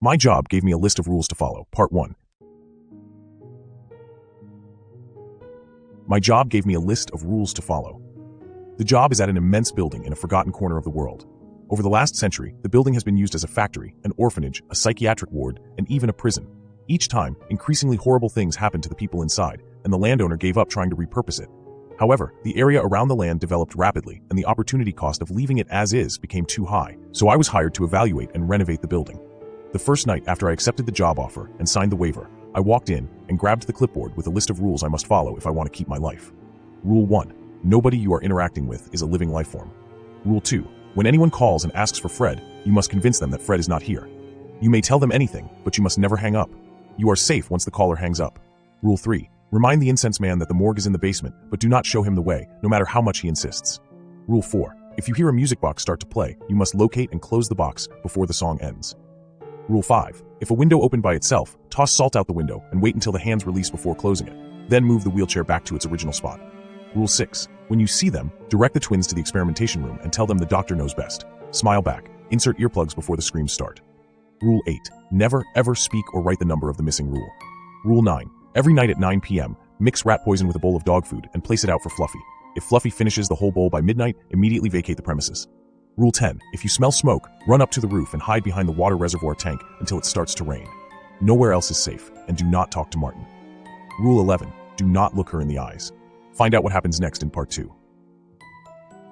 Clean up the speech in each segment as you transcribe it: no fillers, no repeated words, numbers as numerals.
My job gave me a list of rules to follow. Part 1. My job gave me a list of rules to follow. The job is at an immense building in a forgotten corner of the world. Over the last century, the building has been used as a factory, an orphanage, a psychiatric ward, and even a prison. Each time, increasingly horrible things happened to the people inside, and the landowner gave up trying to repurpose it. However, the area around the land developed rapidly, and the opportunity cost of leaving it as is became too high, so I was hired to evaluate and renovate the building. The first night after I accepted the job offer and signed the waiver, I walked in and grabbed the clipboard with a list of rules I must follow if I want to keep my life. Rule 1. Nobody you are interacting with is a living life form. Rule 2. When anyone calls and asks for Fred, you must convince them that Fred is not here. You may tell them anything, but you must never hang up. You are safe once the caller hangs up. Rule 3. Remind the incense man that the morgue is in the basement, but do not show him the way, no matter how much he insists. Rule 4. If you hear a music box start to play, you must locate and close the box before the song ends. Rule 5. If a window opened by itself, toss salt out the window and wait until the hands release before closing it. Then move the wheelchair back to its original spot. Rule 6. When you see them, direct the twins to the experimentation room and tell them the doctor knows best. Smile back. Insert earplugs before the screams start. Rule 8. Never, ever speak or write the number of the missing rule. Rule 9. Every night at 9 p.m., mix rat poison with a bowl of dog food and place it out for Fluffy. If Fluffy finishes the whole bowl by midnight, immediately vacate the premises. Rule 10. If you smell smoke, run up to the roof and hide behind the water reservoir tank until it starts to rain. Nowhere else is safe, and do not talk to Martin. Rule 11. Do not look her in the eyes. Find out what happens next in part 2.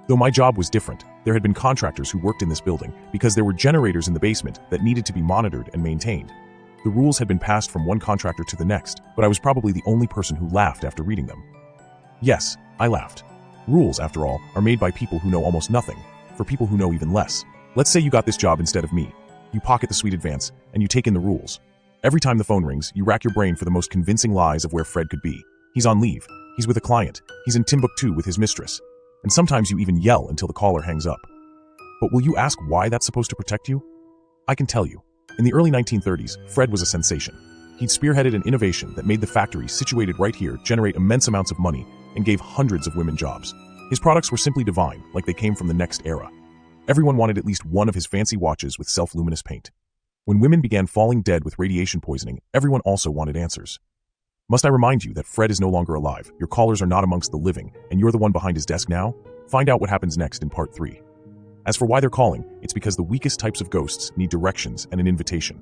Though my job was different, there had been contractors who worked in this building because there were generators in the basement that needed to be monitored and maintained. The rules had been passed from one contractor to the next, but I was probably the only person who laughed after reading them. Yes, I laughed. Rules, after all, are made by people who know almost nothing, for people who know even less. Let's say you got this job instead of me. You pocket the sweet advance, and you take in the rules. Every time the phone rings, you rack your brain for the most convincing lies of where Fred could be. He's on leave. He's with a client. He's in Timbuktu with his mistress. And sometimes you even yell until the caller hangs up. But will you ask why that's supposed to protect you? I can tell you. In the early 1930s, Fred was a sensation. He'd spearheaded an innovation that made the factory situated right here generate immense amounts of money and gave hundreds of women jobs. His products were simply divine, like they came from the next era. Everyone wanted at least one of his fancy watches with self-luminous paint. When women began falling dead with radiation poisoning, everyone also wanted answers. Must I remind you that Fred is no longer alive, your callers are not amongst the living, and you're the one behind his desk now? Find out what happens next in part 3. As for why they're calling, it's because the weakest types of ghosts need directions and an invitation.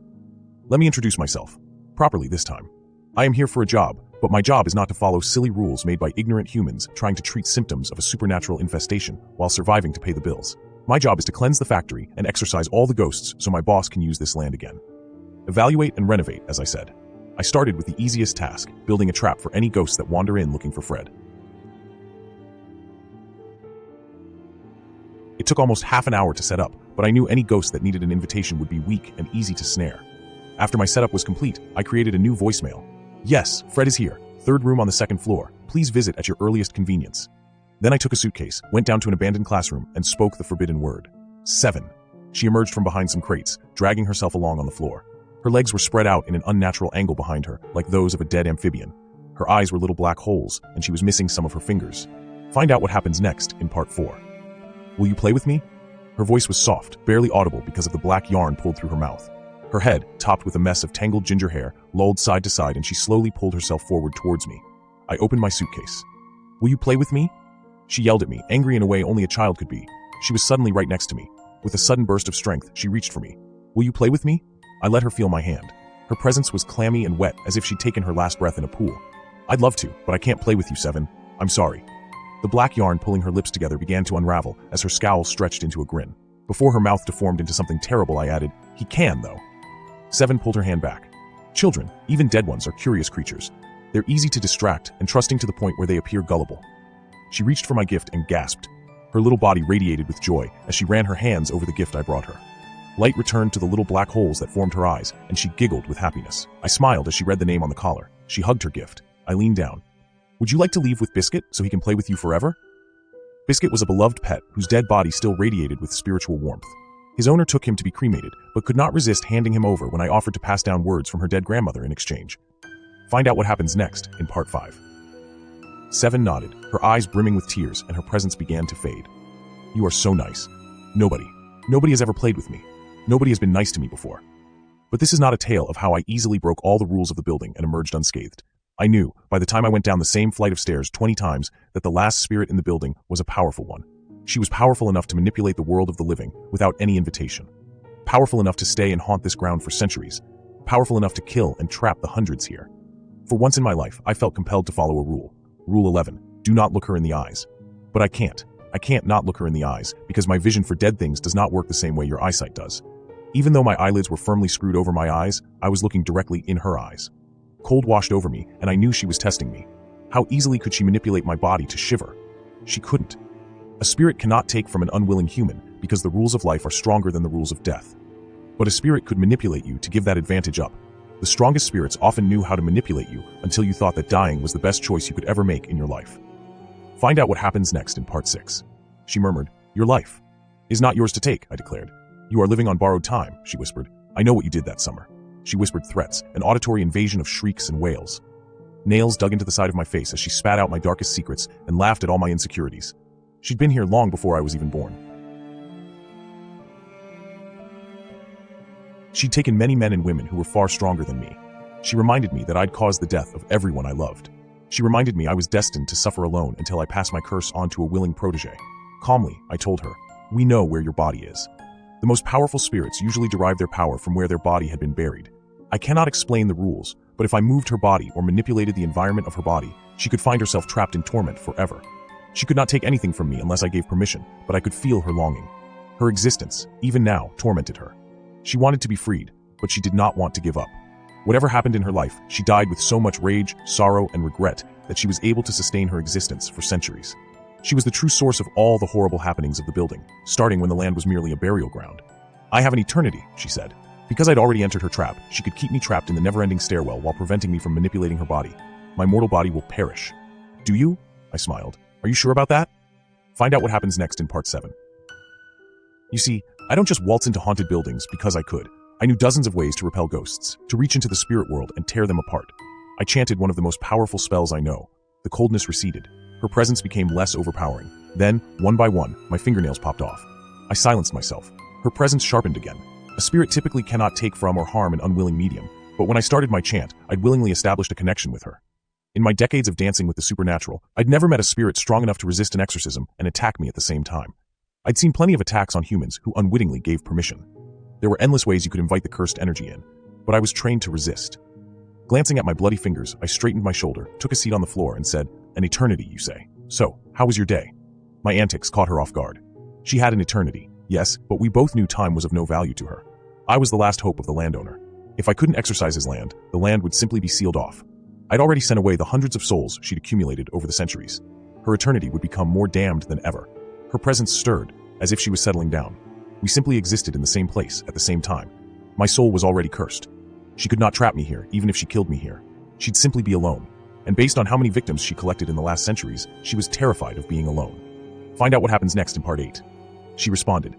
Let me introduce myself. Properly this time. I am here for a job, but my job is not to follow silly rules made by ignorant humans trying to treat symptoms of a supernatural infestation while surviving to pay the bills. My job is to cleanse the factory and exorcise all the ghosts so my boss can use this land again. Evaluate and renovate, as I said. I started with the easiest task, building a trap for any ghosts that wander in looking for Fred. It took almost half an hour to set up, but I knew any ghost that needed an invitation would be weak and easy to snare. After my setup was complete, I created a new voicemail. Yes, Fred is here. 3rd room on the 2nd floor. Please visit at your earliest convenience. Then I took a suitcase, went down to an abandoned classroom, and spoke the forbidden word. 7. She emerged from behind some crates, dragging herself along on the floor. Her legs were spread out in an unnatural angle behind her, like those of a dead amphibian. Her eyes were little black holes, and she was missing some of her fingers. Find out what happens next in part 4. Will you play with me? Her voice was soft, barely audible because of the black yarn pulled through her mouth. Her head, topped with a mess of tangled ginger hair, lolled side to side, and she slowly pulled herself forward towards me. I opened my suitcase. Will you play with me? She yelled at me, angry in a way only a child could be. She was suddenly right next to me. With a sudden burst of strength, she reached for me. Will you play with me? I let her feel my hand. Her presence was clammy and wet, as if she'd taken her last breath in a pool. I'd love to, but I can't play with you, 7. I'm sorry. The black yarn pulling her lips together began to unravel as her scowl stretched into a grin. Before her mouth deformed into something terrible, I added, he can, though. 7 pulled her hand back. Children, even dead ones, are curious creatures. They're easy to distract and trusting to the point where they appear gullible. She reached for my gift and gasped. Her little body radiated with joy as she ran her hands over the gift I brought her. Light returned to the little black holes that formed her eyes, and she giggled with happiness. I smiled as she read the name on the collar. She hugged her gift. I leaned down. Would you like to leave with Biscuit so he can play with you forever? Biscuit was a beloved pet whose dead body still radiated with spiritual warmth. His owner took him to be cremated, but could not resist handing him over when I offered to pass down words from her dead grandmother in exchange. Find out what happens next in part 5. 7 nodded, her eyes brimming with tears, and her presence began to fade. You are so nice. Nobody has ever played with me. Nobody has been nice to me before. But this is not a tale of how I easily broke all the rules of the building and emerged unscathed. I knew, by the time I went down the same flight of stairs 20 times, that the last spirit in the building was a powerful one. She was powerful enough to manipulate the world of the living without any invitation. Powerful enough to stay and haunt this ground for centuries. Powerful enough to kill and trap the hundreds here. For once in my life, I felt compelled to follow a rule. Rule 11, do not look her in the eyes. But I can't. I can't not look her in the eyes, because my vision for dead things does not work the same way your eyesight does. Even though my eyelids were firmly screwed over my eyes, I was looking directly in her eyes. Cold washed over me, and I knew she was testing me. How easily could she manipulate my body to shiver? She couldn't. A spirit cannot take from an unwilling human, because the rules of life are stronger than the rules of death. But a spirit could manipulate you to give that advantage up. The strongest spirits often knew how to manipulate you until you thought that dying was the best choice you could ever make in your life. Find out what happens next in part 6. She murmured, your life is not yours to take, I declared. You are living on borrowed time, she whispered. I know what you did that summer. She whispered threats, an auditory invasion of shrieks and wails. Nails dug into the side of my face as she spat out my darkest secrets and laughed at all my insecurities. She'd been here long before I was even born. She'd taken many men and women who were far stronger than me. She reminded me that I'd caused the death of everyone I loved. She reminded me I was destined to suffer alone until I passed my curse on to a willing protege. Calmly, I told her, we know where your body is. The most powerful spirits usually derive their power from where their body had been buried. I cannot explain the rules, but if I moved her body or manipulated the environment of her body, she could find herself trapped in torment forever. She could not take anything from me unless I gave permission, but I could feel her longing. Her existence, even now, tormented her. She wanted to be freed, but she did not want to give up. Whatever happened in her life, she died with so much rage, sorrow, and regret that she was able to sustain her existence for centuries. She was the true source of all the horrible happenings of the building, starting when the land was merely a burial ground. I have an eternity, she said. Because I'd already entered her trap, she could keep me trapped in the never-ending stairwell while preventing me from manipulating her body. My mortal body will perish. Do you? I smiled. Are you sure about that? Find out what happens next in part 7. You see, I don't just waltz into haunted buildings because I could. I knew dozens of ways to repel ghosts, to reach into the spirit world and tear them apart. I chanted one of the most powerful spells I know. The coldness receded. Her presence became less overpowering. Then, one by one, my fingernails popped off. I silenced myself. Her presence sharpened again. A spirit typically cannot take from or harm an unwilling medium, but when I started my chant, I'd willingly established a connection with her. In my decades of dancing with the supernatural, I'd never met a spirit strong enough to resist an exorcism and attack me at the same time. I'd seen plenty of attacks on humans who unwittingly gave permission. There were endless ways you could invite the cursed energy in, but I was trained to resist. Glancing at my bloody fingers, I straightened my shoulder, took a seat on the floor, and said, an eternity, you say? So, how was your day? My antics caught her off guard. She had an eternity, yes, but we both knew time was of no value to her. I was the last hope of the landowner. If I couldn't exercise his land, the land would simply be sealed off. I'd already sent away the hundreds of souls she'd accumulated over the centuries. Her eternity would become more damned than ever. Her presence stirred, as if she was settling down. We simply existed in the same place at the same time. My soul was already cursed. She could not trap me here, even if she killed me here. She'd simply be alone. And based on how many victims she collected in the last centuries, she was terrified of being alone. Find out what happens next in part 8. She responded,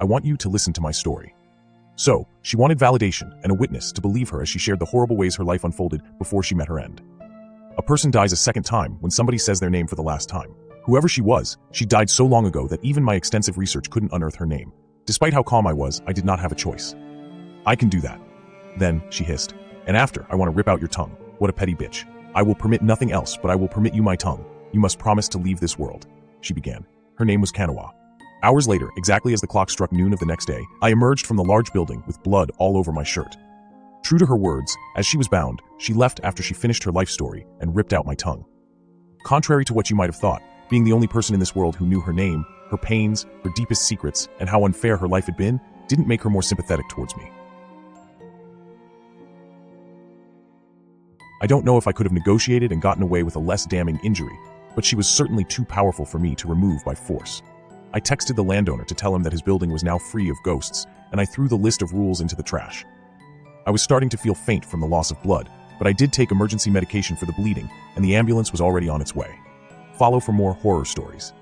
I want you to listen to my story. So, she wanted validation and a witness to believe her as she shared the horrible ways her life unfolded before she met her end. A person dies a second time when somebody says their name for the last time. Whoever she was, she died so long ago that even my extensive research couldn't unearth her name. Despite how calm I was, I did not have a choice. I can do that. Then, she hissed, and after, I want to rip out your tongue. What a petty bitch. I will permit nothing else, but I will permit you my tongue. You must promise to leave this world. She began. Her name was Kanawa. Hours later, exactly as the clock struck noon of the next day, I emerged from the large building with blood all over my shirt. True to her words, as she was bound, she left after she finished her life story and ripped out my tongue. Contrary to what you might have thought, being the only person in this world who knew her name, her pains, her deepest secrets, and how unfair her life had been, didn't make her more sympathetic towards me. I don't know if I could have negotiated and gotten away with a less damning injury, but she was certainly too powerful for me to remove by force. I texted the landowner to tell him that his building was now free of ghosts, and I threw the list of rules into the trash. I was starting to feel faint from the loss of blood, but I did take emergency medication for the bleeding, and the ambulance was already on its way. Follow for more horror stories.